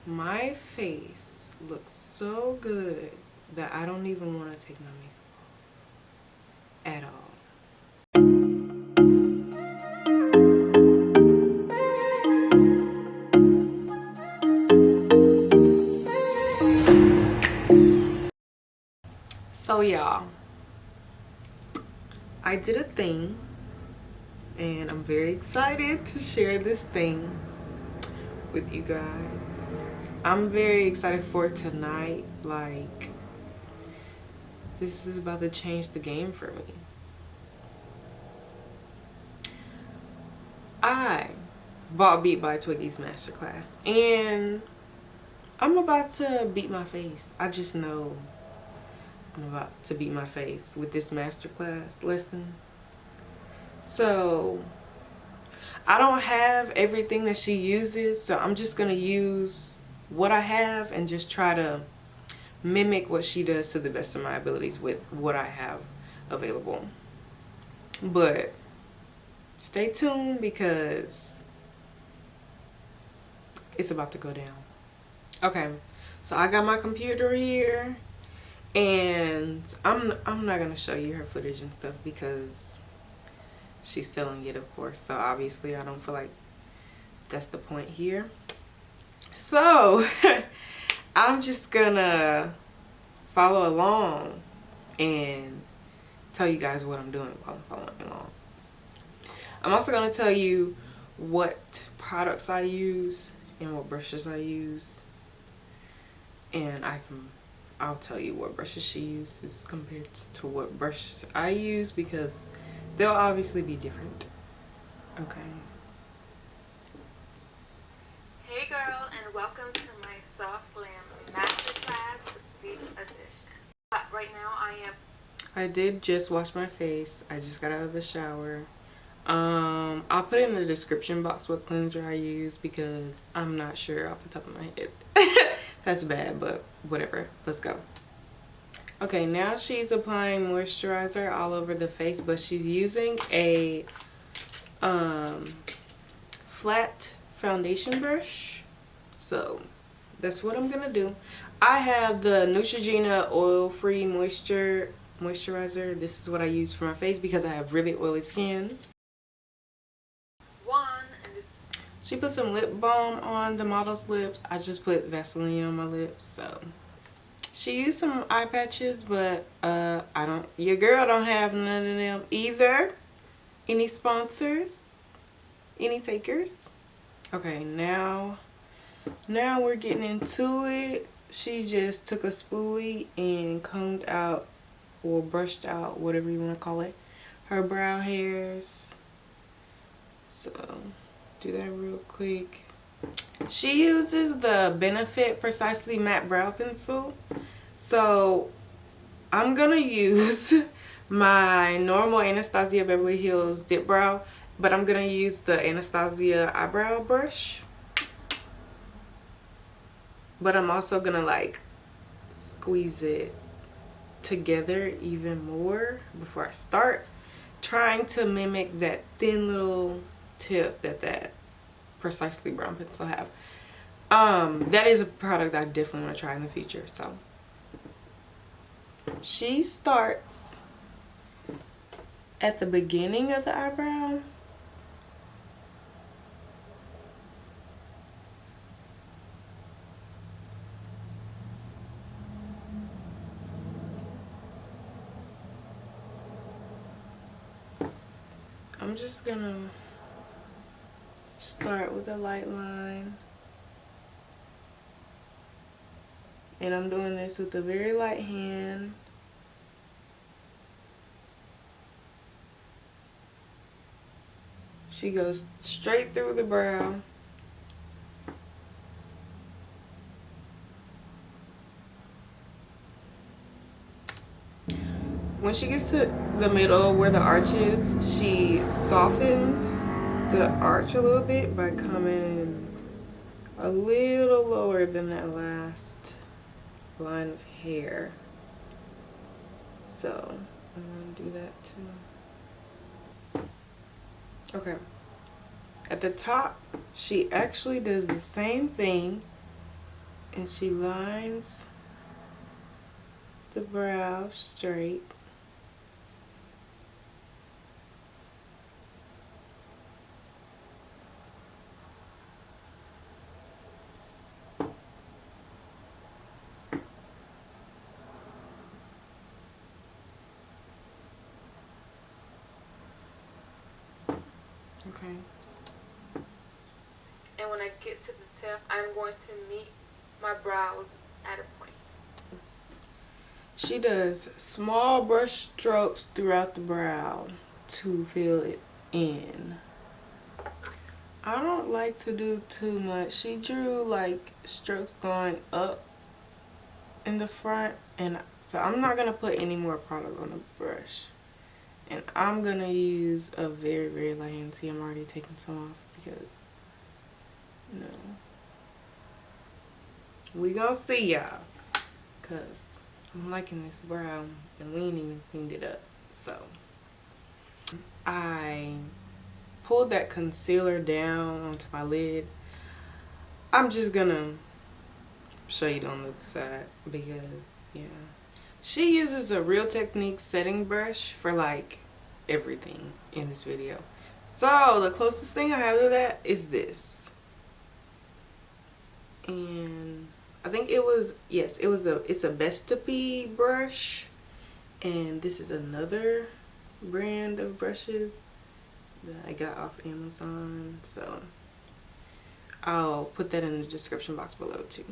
My face looks so good that I don't even want to take my makeup off at all. So y'all, I did a thing and I'm very excited to share this thing with you guys. I'm very excited for tonight. Like, this is about to change the game for me. I bought Beat by Twiggy's Masterclass and I'm about to beat my face. I just know I'm about to beat my face with this Masterclass lesson. So I don't have everything that she uses, so I'm just gonna use what I have and just try to mimic what she does to the best of my abilities with what I have available. But stay tuned because it's about to go down. Okay, so I got my computer here and I'm not gonna show you her footage and stuff because she's selling it, of course, so obviously I don't feel like that's the point here. So I'm just gonna follow along and tell you guys what I'm doing while I'm following along. I'm also gonna tell you what products I use and what brushes I use, and I'll tell you what brushes she uses compared to what brushes I use because they'll obviously be different. Okay. Hey girl, and welcome to my Soft Glam Masterclass Deep Edition. Right now I did just wash my face. I just got out of the shower. I'll put in the description box what cleanser I use because I'm not sure off the top of my head. That's bad, but whatever. Let's go. Okay, now she's applying moisturizer all over the face, but she's using a flat foundation brush. So that's what I'm gonna do. I have the Neutrogena oil-free moisturizer. This is what I use for my face because I have really oily skin. She put some lip balm on the model's lips. I just put Vaseline on my lips. So she used some eye patches, but your girl don't have none of them either. Any sponsors? Any takers? Okay, now we're getting into it. She just took a spoolie and combed out or brushed out, whatever you want to call it, her brow hairs. So do that real quick. She uses the Benefit Precisely Matte Brow Pencil. So I'm gonna use my normal Anastasia Beverly Hills Dip Brow, but I'm gonna use the Anastasia eyebrow brush. But I'm also gonna like squeeze it together even more before I start, trying to mimic that thin little tip that Precisely Brown Pencil have. That is a product I definitely want to try in the future. So she starts at the beginning of the eyebrow. I'm just gonna start with a light line, and I'm doing this with a very light hand. She goes straight through the brow. When she gets to the middle where the arch is, she softens the arch a little bit by coming a little lower than that last line of hair. So I'm gonna do that too. Okay. At the top, she actually does the same thing And she lines the brow straight. Okay. And when I get to the tip, I'm going to meet my brows at a point. She does small brush strokes throughout the brow to fill it in. I don't like to do too much. She drew like strokes going up in the front, and so I'm not gonna put any more product on the brush. And I'm gonna use a very, very light hand. See, I'm already taking some off because no. We gonna see y'all, cause I'm liking this brow and we ain't even cleaned it up. So I pulled that concealer down onto my lid. I'm just gonna show you on the other side because yeah, she uses a Real Technique setting brush for like everything in this video. So the closest thing I have to that is this, and I think it was, yes, it's a Estee brush, and this is another brand of brushes that I got off Amazon, so I'll put that in the description box below too.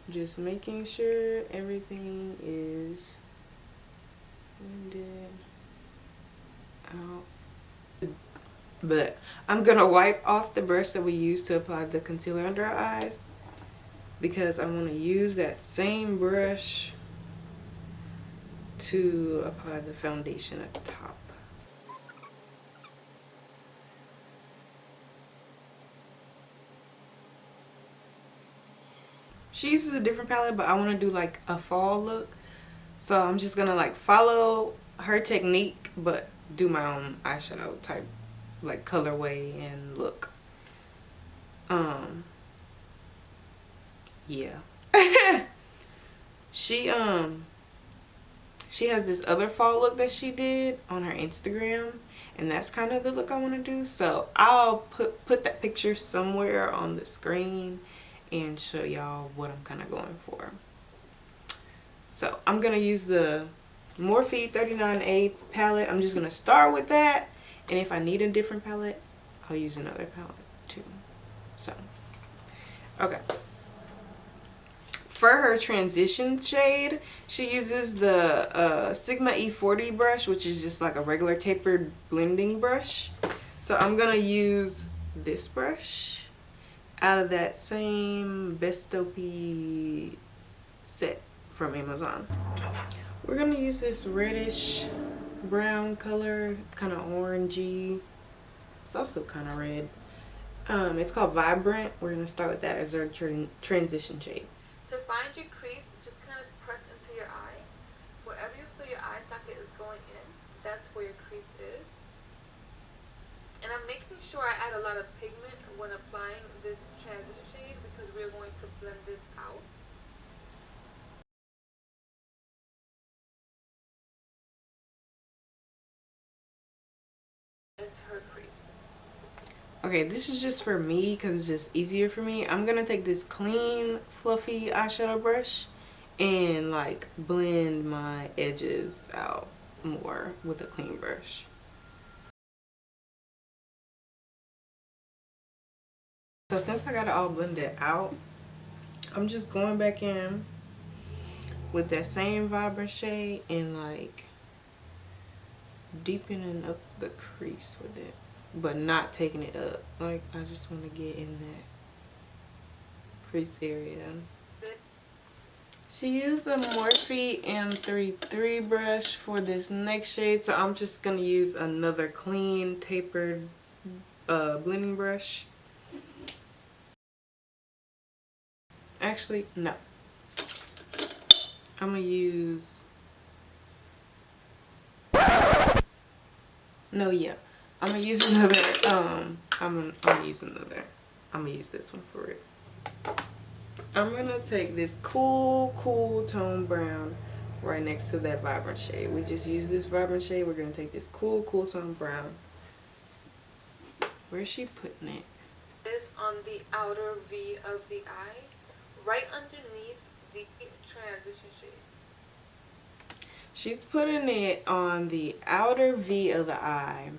Just making sure everything is blended out. But I'm gonna wipe off the brush that we used to apply the concealer under our eyes, because I want to use that same brush to apply the foundation at the top. She uses a different palette, but I want to do like a fall look, so I'm just gonna like follow her technique but do my own eyeshadow type like colorway and look. Yeah. She has this other fall look that she did on her Instagram, and that's kind of the look I want to do, so I'll put that picture somewhere on the screen and show y'all what I'm kind of going for. So I'm gonna use the Morphe 39A palette. I'm just gonna start with that, and if I need a different palette, I'll use another palette too. So okay, for her transition shade, she uses the Sigma E40 brush, which is just like a regular tapered blending brush. So I'm gonna use this brush out of that same Estee set from Amazon. We're gonna use this reddish brown color. It's kind of orangey. It's also kind of red. It's called Vibrant. We're gonna start with that as our transition shade. To find your crease, just kind of press into your eye. Wherever you feel your eye socket is going in, that's where your crease is. And I'm making sure I add a lot of pigment when applying this transition shade because we're going to blend this out. Into her crease. Okay, this is just for me because it's just easier for me. I'm gonna take this clean, fluffy eyeshadow brush and like blend my edges out more with a clean brush. So since I got it all blended out, I'm just going back in with that same Vibrant shade and like deepening up the crease with it, but not taking it up. Like, I just want to get in that crease area. She used a Morphe M33 brush for this next shade, so I'm just going to use another clean tapered blending brush. Actually, no. I'm going to use... No, yeah. I'm going to use another I'm gonna use another. I'm gonna use this one for it. I'm gonna take this cool tone brown right next to that vibrant shade. We just use this vibrant shade. We're gonna take this cool tone brown. Where's she putting it? This on the outer V of the eye, right underneath the transition shade. She's putting it on the outer V of the eye,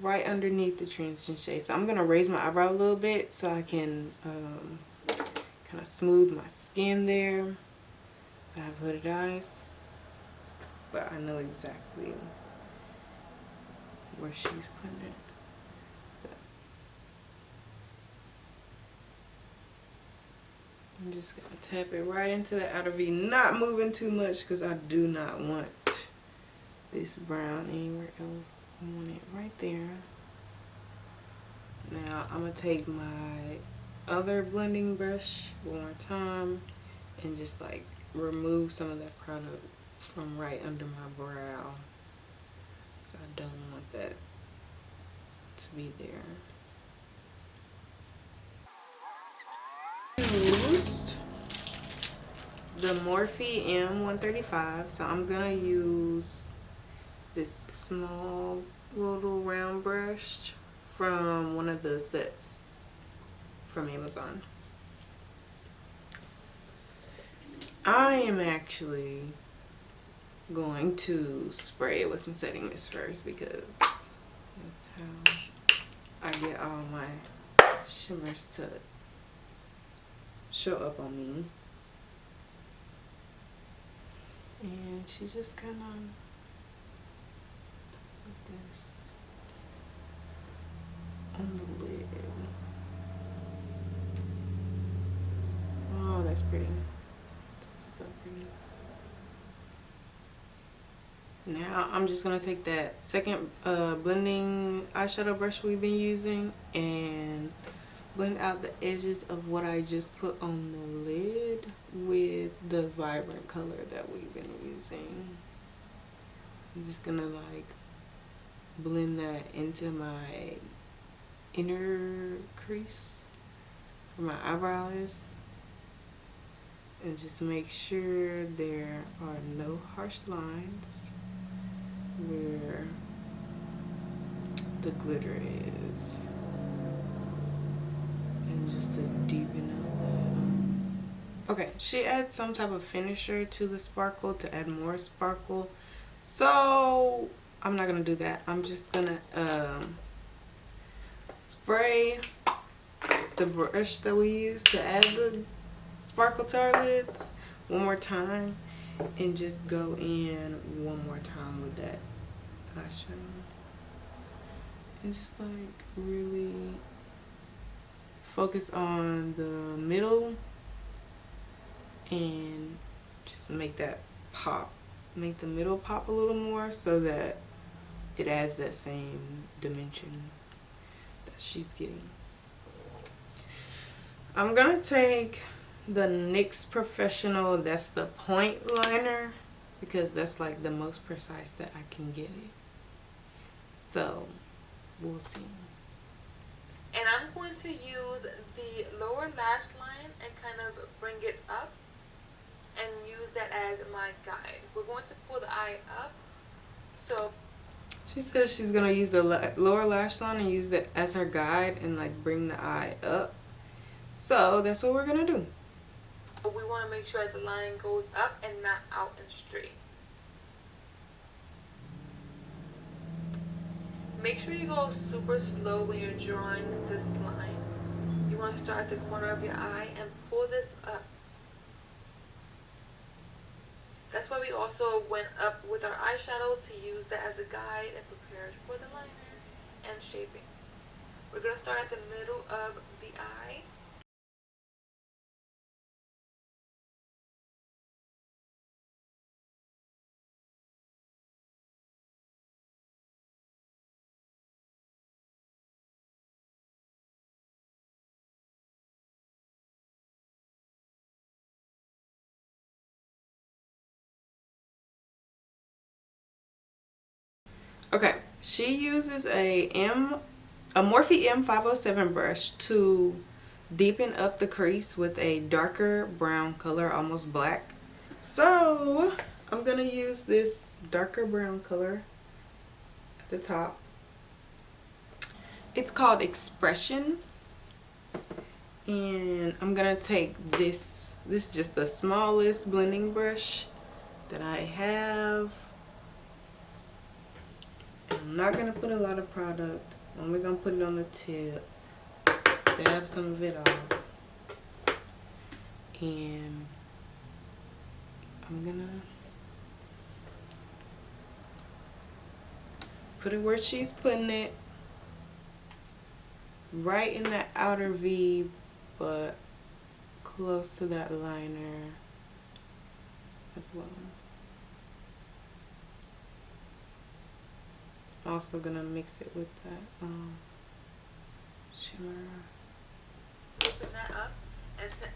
right underneath the transition shade. So I'm gonna raise my eyebrow a little bit so I can kind of smooth my skin there. I have hooded eyes, but I know exactly where she's putting it. I'm just gonna tap it right into the outer V, not moving too much because I do not want this brown anywhere else. I want it right there. Now I'm gonna take my other blending brush one more time and just like remove some of that product from right under my brow, so I don't want that to be there. Used the Morphe M135, so I'm gonna use this small little round brush from one of the sets from Amazon. I am actually going to spray it with some setting mist first because that's how I get all my shimmers to show up on me. And she just kind of put this on the lid. Oh, that's pretty. So pretty. Now I'm just gonna take that second blending eyeshadow brush we've been using and blend out the edges of what I just put on the lid with the vibrant color that we've been using. I'm just gonna like blend that into my inner crease where my eyebrow is, and just make sure there are no harsh lines where the glitter is, and just to deepen up that. Okay, she adds some type of finisher to the sparkle to add more sparkle, so I'm not gonna do that. I'm just gonna spray the brush that we use to add the sparkle to our lids one more time, and just go in one more time with that eyeshadow and just like really focus on the middle and just make that pop, make the middle pop a little more so that it adds that same dimension that she's getting. I'm gonna take the NYX Professional, that's the point liner, because that's like the most precise that I can get it. So we'll see. And I'm going to use the lower lash line and kind of bring it up and use that as my guide. We're going to pull the eye up. So She says she's gonna use the lower lash line and use it as her guide and like bring the eye up. So that's what we're gonna do. we want to make sure that the line goes up and not out and straight. Make sure you go super slow when you're drawing this line. You want to start at the corner of your eye and pull this up. That's why we also went up with our eyeshadow to use that as a guide and prepare it for the liner and shaping. We're going to start at the middle of the eye. Okay, she uses a a Morphe M507 brush to deepen up the crease with a darker brown color, almost black. So I'm gonna use this darker brown color at the top. It's called Expression, and I'm gonna take this is just the smallest blending brush that I have. I'm not gonna put a lot of product, I'm only gonna put it on the tip, dab some of it off, and I'm gonna put it where she's putting it, right in that outer V, but close to that liner as well. I'm also gonna mix it with that shimmer. Open that up and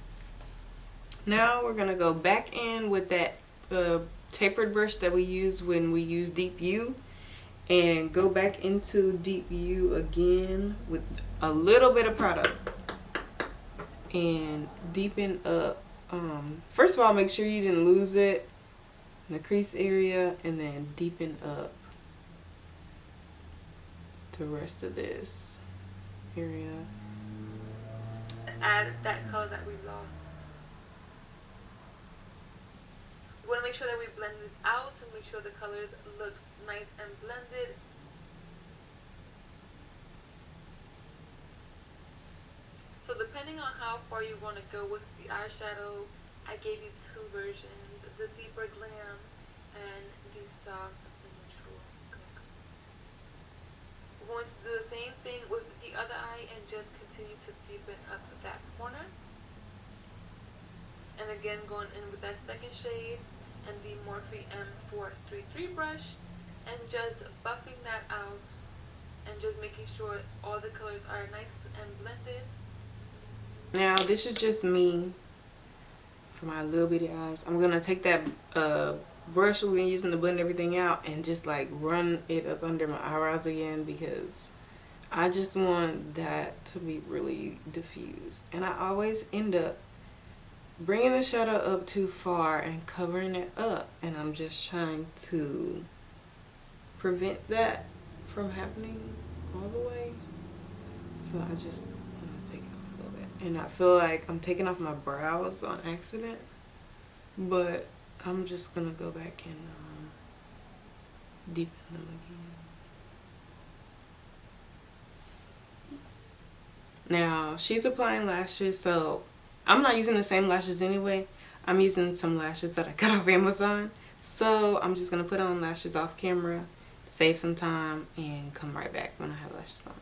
now we're gonna go back in with that tapered brush that we use when we use Deep U, and go back into Deep U again with a little bit of product and deepen up. First of all, make sure you didn't lose it in the crease area, and then deepen up the rest of this area. add that color that we lost. We want to make sure that we blend this out to make sure the colors look nice and blended. So depending on how far you want to go with the eyeshadow, I gave you two versions, the deeper glam and the soft neutral glam. We're going to do the same thing with the other eye and just continue to deepen up that corner. And again, going in with that second shade and the Morphe M433 brush, and just buffing that out and just making sure all the colors are nice and blended. Now this is just me for my little bitty eyes. I'm gonna take that brush we've been using to blend everything out and just like run it up under my eyebrows again, because I just want that to be really diffused, and I always end up bringing the shadow up too far and covering it up, and I'm just trying to prevent that from happening all the way. So I just want to take it off a little bit, and I feel like I'm taking off my brows on accident, but I'm just gonna go back and deepen them again. Now she's applying lashes, so I'm not using the same lashes anyway. I'm using some lashes that I got off Amazon, so I'm just gonna put on lashes off camera, save some time, and come right back when I have lashes on.